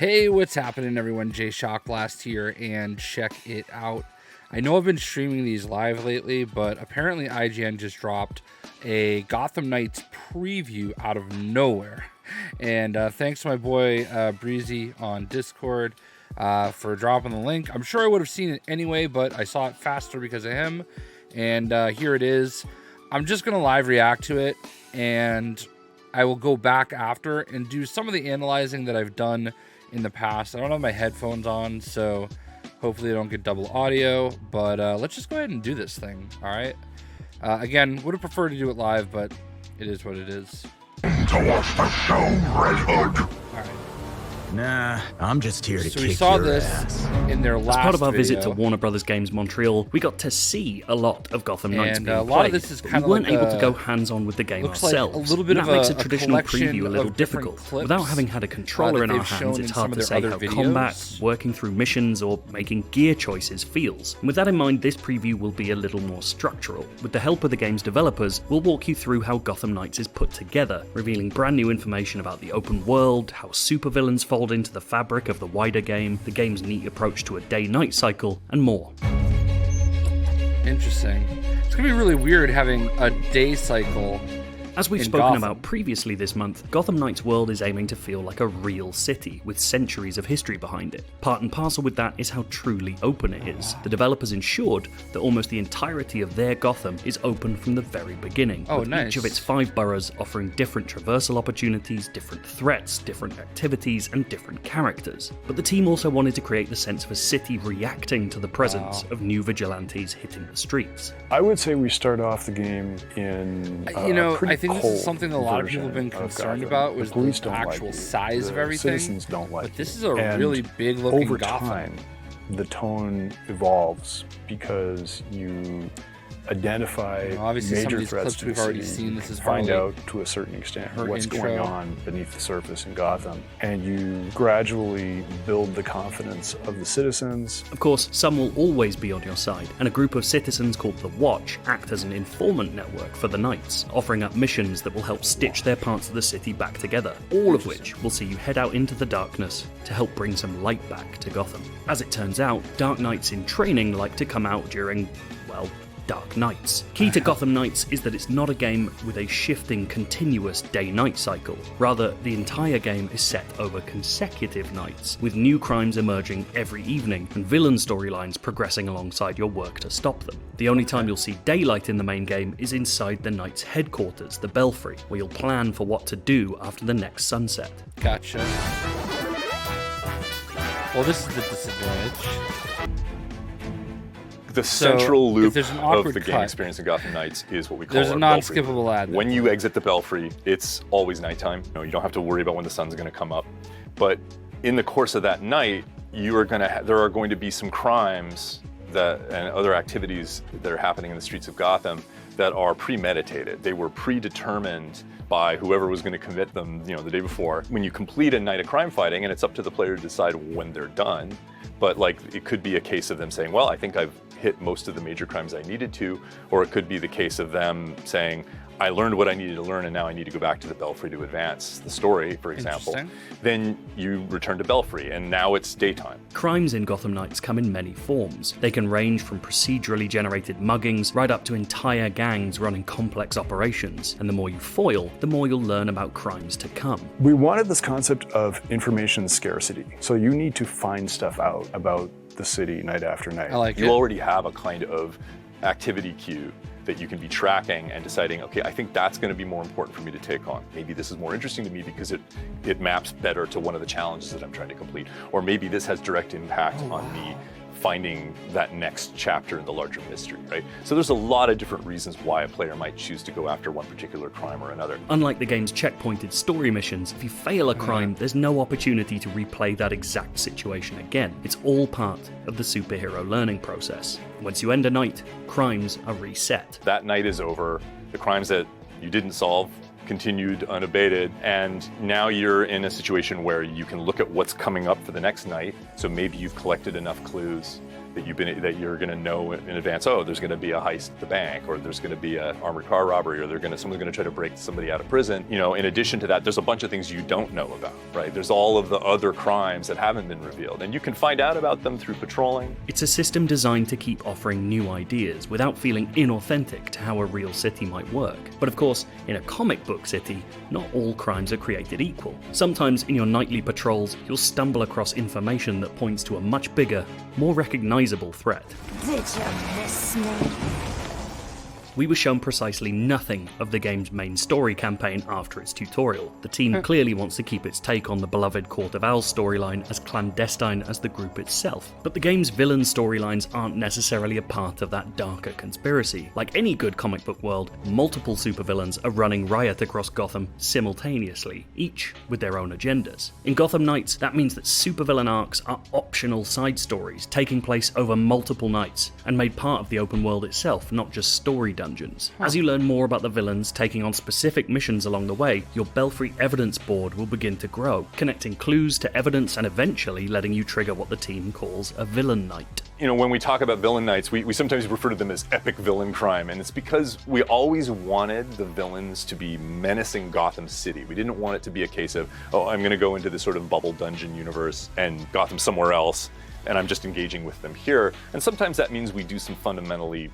Hey, what's happening, everyone? JayShockblast here, and check it out. I know I've been streaming these live lately, but apparently IGN just dropped a Gotham Knights preview out of nowhere. And thanks to my boy Breezy on Discord for dropping the link. I'm sure I would have seen it anyway, but I saw it faster because of him. And here it is. I'm just going to live react to it, and I will go back after and do some of the analyzing that I've done in the past. I don't have my headphones on, so hopefully I don't get double audio, but let's just go ahead and do this thing, all right? Again, would have preferred to do it live, but it is what it is. To watch the show, Red Hood. All right. Nah, I'm just here to So kick we saw your this ass. in their last As part of our video, visit to Warner Brothers Games Montreal, we got to see a lot of Gotham Knights and being a lot of played, this is but kind we of weren't like able to go hands-on with the game looks like ourselves. a little bit and of that makes a a traditional collection preview a little of different difficult. clips, Without having had a controller in that our they've shown hands, in it's some hard of to their say other how videos. combat, working through missions, or making gear choices feels. And with that in mind, this preview will be a little more structural. With the help of the game's developers, we'll walk you through how Gotham Knights is put together, revealing brand new information about the open world, how supervillains fold into the fabric of the wider game, the game's neat approach to a day-night cycle, and more. Interesting. It's gonna be really weird having a day cycle. As we've in spoken Gotham. about previously this month, Gotham Knights' world is aiming to feel like a real city, with centuries of history behind it. Part and parcel with that is how truly open it is. The developers ensured that almost the entirety of their Gotham is open from the very beginning, with nice. each of its 5 boroughs offering different traversal opportunities, different threats, different activities, and different characters. But the team also wanted to create the sense of a city reacting to the presence of new vigilantes hitting the streets. I would say we start off the game in I think this is something that a lot of people have been concerned about, was the actual size of everything. Citizens don't like But this it. is a And really big looking over Gotham. time, the tone evolves because you identify Obviously, some of major these threats clips to we've the already city, seen. This is find Harley, out to a certain extent her what's going intro. on beneath the surface in Gotham, and you gradually build the confidence of the citizens. Of course, some will always be on your side, and a group of citizens called the Watch act as an informant network for the Knights, offering up missions that will help stitch their parts of the city back together, all of which will see you head out into the darkness to help bring some light back to Gotham. As it turns out, Dark Knights in training like to come out during, well, Dark Nights. Key to Gotham Knights is that it's not a game with a shifting, continuous day-night cycle. Rather, the entire game is set over consecutive nights, with new crimes emerging every evening and villain storylines progressing alongside your work to stop them. The only time you'll see daylight in the main game is inside the Knights' headquarters, the Belfry, where you'll plan for what to do after the next sunset. Gotcha. Well, this is the disadvantage. The central if loop there's an of awkward the game cut, experience in Gotham Knights is what we call There's a our Belfry. non-skippable ad. When you exit the Belfry, it's always nighttime. You don't have to worry about when the sun's going to come up. But in the course of that night, there are going to be some crimes and other activities that are happening in the streets of Gotham that are premeditated. They were predetermined by whoever was going to commit them, the day before. When you complete a night of crime fighting, and it's up to the player to decide when they're done, but it could be a case of them saying, well, I think I've hit most of the major crimes I needed to, or it could be the case of them saying, I learned what I needed to learn and now I need to go back to the Belfry to advance the story, for example. Then you return to Belfry and now it's daytime. Crimes in Gotham Knights come in many forms. They can range from procedurally generated muggings right up to entire gangs running complex operations, and the more you foil, the more you'll learn about crimes to come. We wanted this concept of information scarcity, so you need to find stuff out about the city night after night. I like You it. already have a kind of activity queue that you can be tracking and deciding, okay, I think that's going to be more important for me to take on. Maybe this is more interesting to me because it maps better to one of the challenges that I'm trying to complete. Or maybe this has direct impact on me finding that next chapter in the larger mystery, right? So there's a lot of different reasons why a player might choose to go after one particular crime or another. Unlike the game's checkpointed story missions, if you fail a crime, there's no opportunity to replay that exact situation again. It's all part of the superhero learning process. Once you end a night, crimes are reset. That night is over. The crimes that you didn't solve continued unabated, and now you're in a situation where you can look at what's coming up for the next night. So maybe you've collected enough clues that you're going to know in advance. Oh, there's going to be a heist at the bank, or there's going to be an armored car robbery, or someone's going to try to break somebody out of prison. You know, in addition to that, there's a bunch of things you don't know about, right? There's all of the other crimes that haven't been revealed, and you can find out about them through patrolling. It's a system designed to keep offering new ideas without feeling inauthentic to how a real city might work. But of course, in a comic book city, not all crimes are created equal. Sometimes in your nightly patrols, you'll stumble across information that points to a much bigger, more recognizable threat. Did you miss me? We were shown precisely nothing of the game's main story campaign after its tutorial. The team clearly wants to keep its take on the beloved Court of Owls storyline as clandestine as the group itself. But the game's villain storylines aren't necessarily a part of that darker conspiracy. Like any good comic book world, multiple supervillains are running riot across Gotham simultaneously, each with their own agendas. In Gotham Knights, that means that supervillain arcs are optional side stories taking place over multiple nights and made part of the open world itself, not just story dungeons. As you learn more about the villains taking on specific missions along the way, your Belfry evidence board will begin to grow, connecting clues to evidence and eventually letting you trigger what the team calls a villain night. You know, when we talk about villain nights, we sometimes refer to them as epic villain crime, and it's because we always wanted the villains to be menacing Gotham City. We didn't want it to be a case of, oh, I'm going to go into this sort of bubble dungeon universe and Gotham somewhere else, and I'm just engaging with them here. And sometimes that means we do some fundamentally,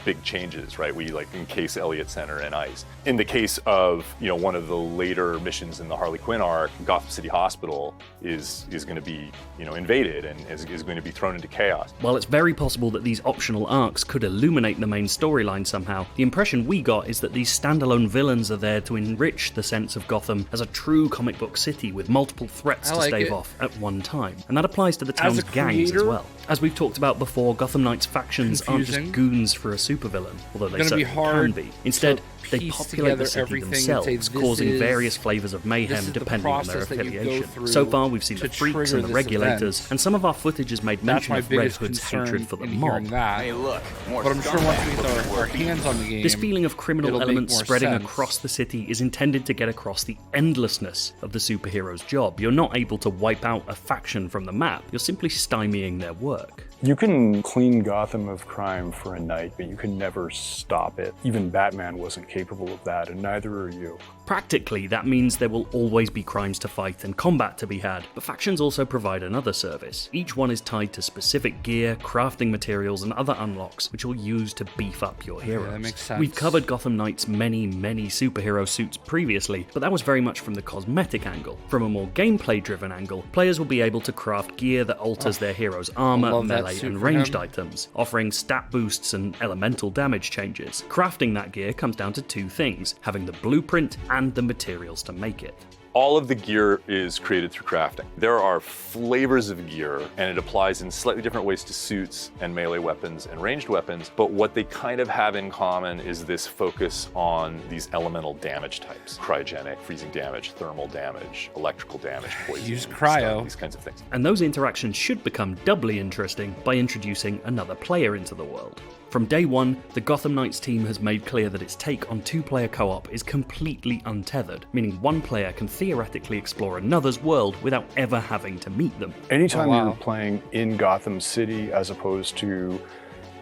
big changes, right? We like encase Elliott Center in ice. In the case of, one of the later missions in the Harley Quinn arc, Gotham City Hospital is going to be, invaded and is going to be thrown into chaos. While it's very possible that these optional arcs could illuminate the main storyline somehow, the impression we got is that these standalone villains are there to enrich the sense of Gotham as a true comic book city with multiple threats to stave off at one time. And that applies to the town's gangs as well. As we've talked about before, Gotham Knights factions aren't just goons for a supervillain, although they certainly can be. Instead, they populate the city themselves, causing various flavors of mayhem depending on their affiliation. So far, we've seen the freaks and the regulators, and some of our footage has made mention of Red Hood's hatred for the mob. Hey, look, but I'm sure once we get our hands on the game, this feeling of criminal elements spreading across the city is intended to get across the endlessness of the superhero's job. You're not able to wipe out a faction from the map, you're simply stymieing their work. You can clean Gotham of crime for a night, but you can never stop it. Even Batman wasn't capable of that, and neither are you. Practically, that means there will always be crimes to fight and combat to be had, but factions also provide another service. Each one is tied to specific gear, crafting materials, and other unlocks, which you'll use to beef up your heroes. Yeah, that makes sense. We've covered Gotham Knights' many superhero suits previously, but that was very much from the cosmetic angle. From a more gameplay-driven angle, players will be able to craft gear that alters their hero's armor, melee, and ranged items, offering stat boosts and elemental damage changes. Crafting that gear comes down to two things: having the blueprint and the materials to make it. All of the gear is created through crafting. There are flavors of gear, and it applies in slightly different ways to suits and melee weapons and ranged weapons, but what they kind of have in common is this focus on these elemental damage types. Cryogenic, freezing damage, thermal damage, electrical damage, poison, use cryo, stuff, these kinds of things. And those interactions should become doubly interesting by introducing another player into the world. From day one, the Gotham Knights team has made clear that its take on two-player co-op is completely untethered, meaning one player can theoretically explore another's world without ever having to meet them. Anytime you're playing in Gotham City as opposed to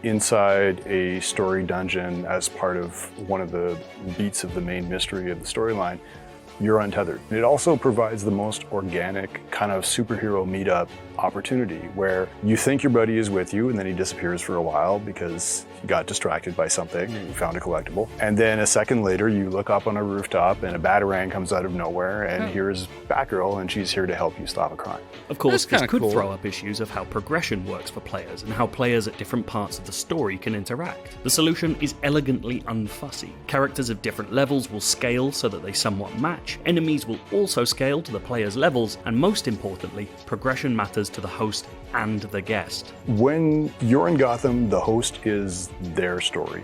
inside a story dungeon as part of one of the beats of the main mystery of the storyline, you're untethered. It also provides the most organic kind of superhero meetup opportunity where you think your buddy is with you and then he disappears for a while because he got distracted by something and you found a collectible. And then a second later you look up on a rooftop and a Batarang comes out of nowhere and here's Batgirl and she's here to help you stop a crime. Of course, this could throw up issues of how progression works for players and how players at different parts of the story can interact. The solution is elegantly unfussy. Characters of different levels will scale so that they somewhat match, enemies will also scale to the player's levels, and most importantly, progression matters to the host and the guest. When you're in Gotham, the host is their story,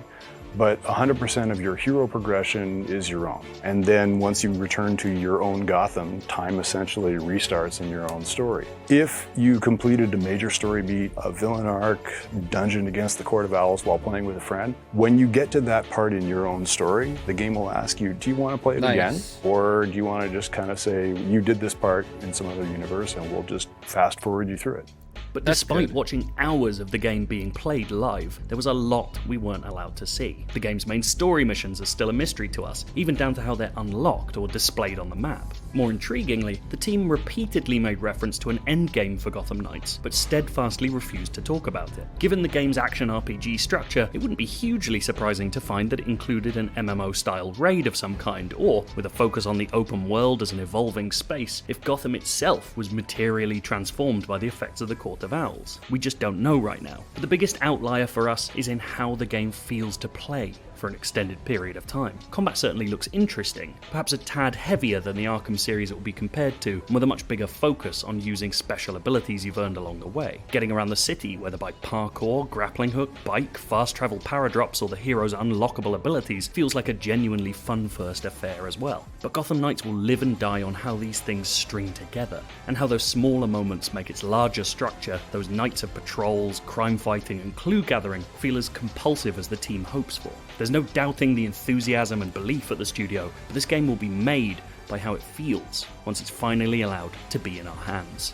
but 100% of your hero progression is your own. And then once you return to your own Gotham, time essentially restarts in your own story. If you completed a major story beat, a villain arc, dungeon against the Court of Owls while playing with a friend, when you get to that part in your own story, the game will ask you, do you want to play it again? Or do you want to just kind of say, you did this part in some other universe and we'll just fast forward you through it? But That's despite good. watching hours of the game being played live, there was a lot we weren't allowed to see. The game's main story missions are still a mystery to us, even down to how they're unlocked or displayed on the map. More intriguingly, the team repeatedly made reference to an endgame for Gotham Knights, but steadfastly refused to talk about it. Given the game's action RPG structure, it wouldn't be hugely surprising to find that it included an MMO-style raid of some kind, or, with a focus on the open world as an evolving space, if Gotham itself was materially transformed by the effects of the Court of Owls. We just don't know right now. But the biggest outlier for us is in how the game feels to play for an extended period of time. Combat certainly looks interesting, perhaps a tad heavier than the Arkham series it will be compared to, and with a much bigger focus on using special abilities you've earned along the way. Getting around the city, whether by parkour, grappling hook, bike, fast travel paradrops, or the hero's unlockable abilities, feels like a genuinely fun first affair as well. But Gotham Knights will live and die on how these things string together, and how those smaller moments make its larger structure, those nights of patrols, crime fighting, and clue gathering, feel as compulsive as the team hopes for. There's no doubting the enthusiasm and belief at the studio, but this game will be made by how it feels once it's finally allowed to be in our hands.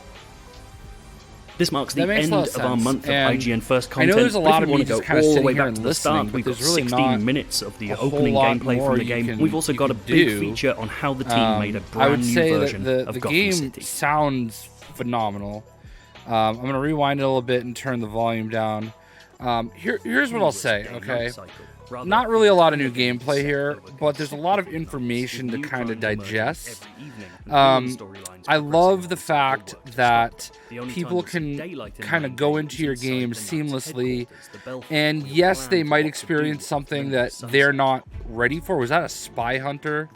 This marks the end of our month of IGN First content. I know there's a lot of if you me want to just go kind of all the sitting way here back and to the listening, start, but we've got there's really 16 not minutes of the a whole opening lot gameplay more from the you game. can- We've also you got a can big do. feature on how the team made a I would brand new say version that of the Gotham game City. sounds phenomenal. I'm going to rewind it a little bit and turn the volume down. Here's what I'll say, okay? Not really a lot of new gameplay here, but there's a lot of information to kind of digest. I love the fact that people can kind of go into your game seamlessly, and yes, they might experience something that they're not ready for. Was that a Spy Hunter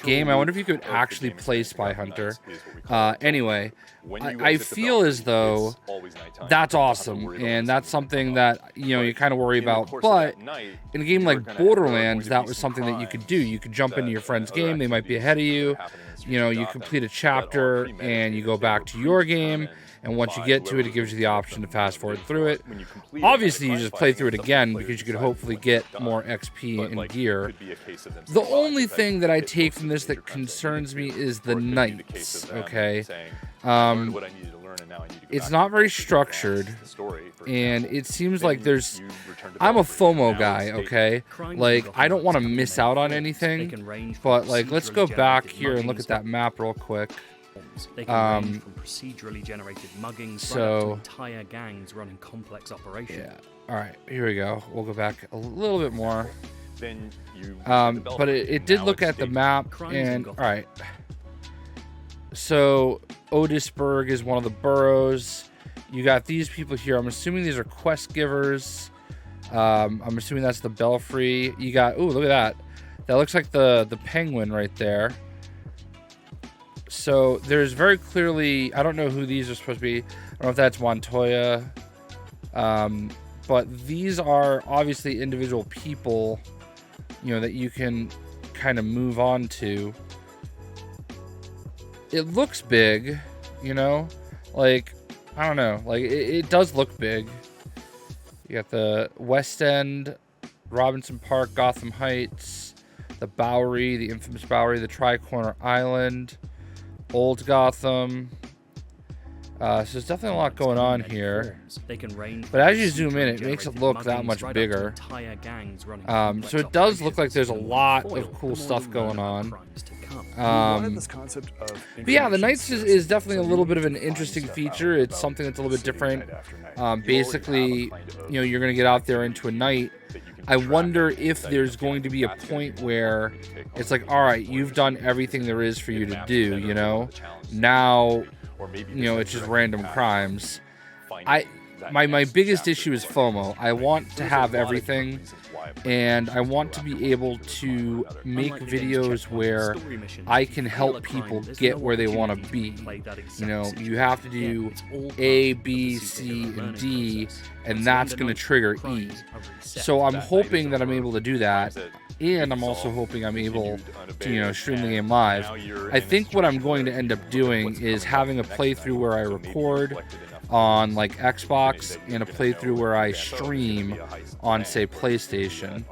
game? I wonder if you could actually play Spy Hunter. Anyway, I feel as though that's awesome, and that's something that you kind of worry about. But in a game like Borderlands, that was something that you could do. You could jump into your friend's game; they might be ahead of you. You complete a chapter and you go back to your game. And once you get to it, it gives you the option to fast forward through it. Obviously, you just play through it again because you could hopefully get more XP and gear. The only thing that I take from this that concerns me is the Knights, okay? It's not very structured, and it seems like there's... I'm a FOMO guy, okay? Like, I don't want to miss out on anything, but, like, let's go back here and look at that map real quick. They can range from procedurally generated muggings right up to entire gangs running complex operations. Yeah. All right, here we go. We'll go back a little bit more. But it did look at the map, and all right. So Otisburg is one of the boroughs. You got these people here. I'm assuming these are quest givers. I'm assuming that's the Belfry. You got, ooh, look at that. That looks like the penguin right there. So there's very clearly, I don't know who these are supposed to be. I don't know if that's Montoya. But these are obviously individual people, that you can kind of move on to. It looks big, like, I don't know, like it does look big. You got the West End, Robinson Park, Gotham Heights, the Bowery, the infamous Bowery, the Tri-Corner Island, Old Gotham. So there's definitely a lot going on here. But as you zoom in, it makes it look that much bigger. So it does look like there's a lot of cool stuff going on. But yeah, the Knights is definitely a little bit of an interesting feature. It's something that's a little bit different. Basically, you're going to get out there into a night. I wonder if there's going to be a point where it's like, all right, you've done everything there is for you to do, now, it's just random crimes. My biggest issue is FOMO. I want to have everything, and I want to be able to make videos where I can help people get where they want to be. You have to do A, B, C, and D, and that's going to trigger E. So I'm hoping that I'm able to do that, and I'm also hoping I'm able to, stream the game live. I think what I'm going to end up doing is having a playthrough where I record, on like Xbox and a playthrough where I stream on, say, PlayStation.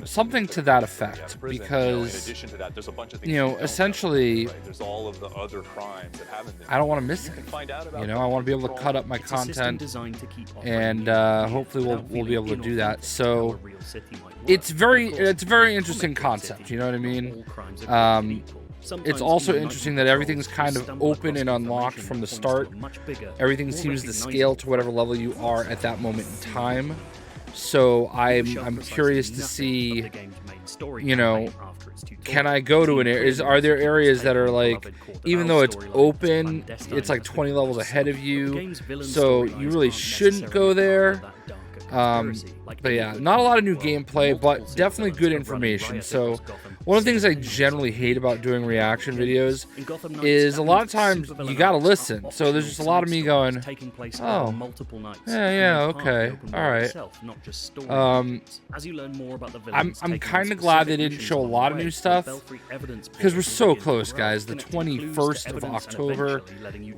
Something to that effect, because, you know, essentially, I don't want to miss anything. You know, I want to be able to cut up my content, and hopefully we'll be able to do that. So it's a very interesting concept. You know what I mean? It's also interesting that everything's kind of open and unlocked from the start. Everything seems to scale to whatever level you are at that moment in time. So I'm curious to see, you know, can I go to an area? Are there areas that are like, even though it's open, it's like 20 levels ahead of you, so you really shouldn't go there? But yeah, not a lot of new gameplay, but definitely good information. So one of the things I generally hate about doing reaction videos is a lot of times you gotta listen. So there's just a lot of me going, oh, yeah, okay, all right. I'm kind of glad they didn't show a lot of new stuff, because we're so close, guys. The 21st of October,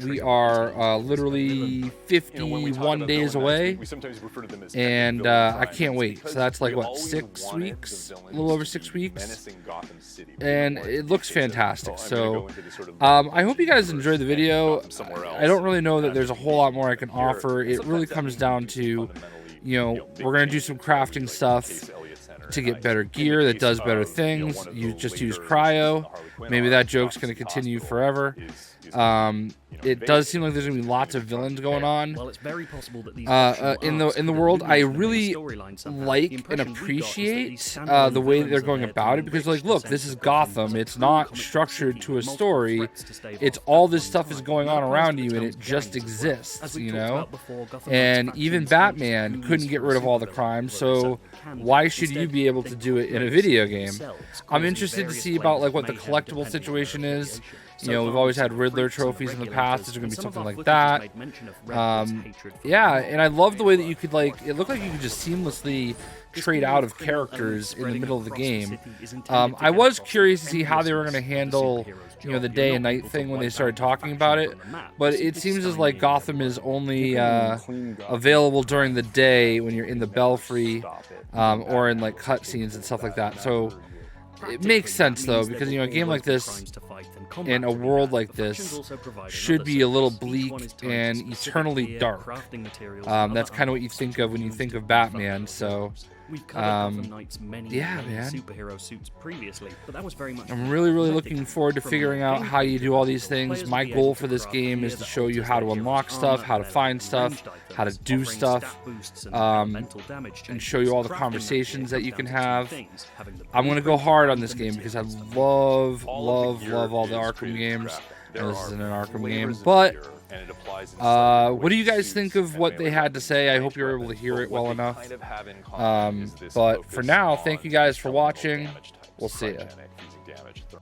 we are literally 51 days away, and I can't wait. So that's like, what, 6 weeks? A little over 6 weeks. And it looks fantastic. So I hope you guys enjoyed the video. I don't really know that there's a whole lot more I can offer. It really comes down to, you know, we're going to do some crafting stuff to get better gear that does better things. You just use cryo. Maybe that joke's going to continue forever. It does seem like there's gonna be lots of villains going on. Well, it's very possible that these in the world. I really like and appreciate the way that they're going about it, because, like, look, this is Gotham. It's not structured to a story. It's all this stuff is going on around you, and it just exists, you know. And even Batman couldn't get rid of all the crime, so why should you be able to do it in a video game? I'm interested to see about, like, what the collectible situation is. You know, we've always had Riddler trophies in the past. There's going to be something like that. Yeah, and I love the way that you could, like, it looked like you could just seamlessly trade out of characters in the middle of the game. I was curious to see how they were going to handle, you know, the day and night thing when they started talking about it. But it seems as like Gotham is only available during the day when you're in the Belfry, or in, like, cutscenes and stuff like that. So it makes sense, though, because, you know, a game like this in a world like this should be a little bleak and eternally dark. That's kind of what you think of when you think of Batman. So yeah, man. I'm really looking forward to figuring out how you do all these things. My goal for this game is to show you how to unlock stuff, how to find stuff, how to do stuff, and show you all the conversations that you can have. I'm going to go hard on this game because I love all the Arkham games. And this isn't an Arkham game, but what do you guys think of what they had to say? I hope you're able to hear it well enough. But for now, thank you guys for watching. We'll see ya.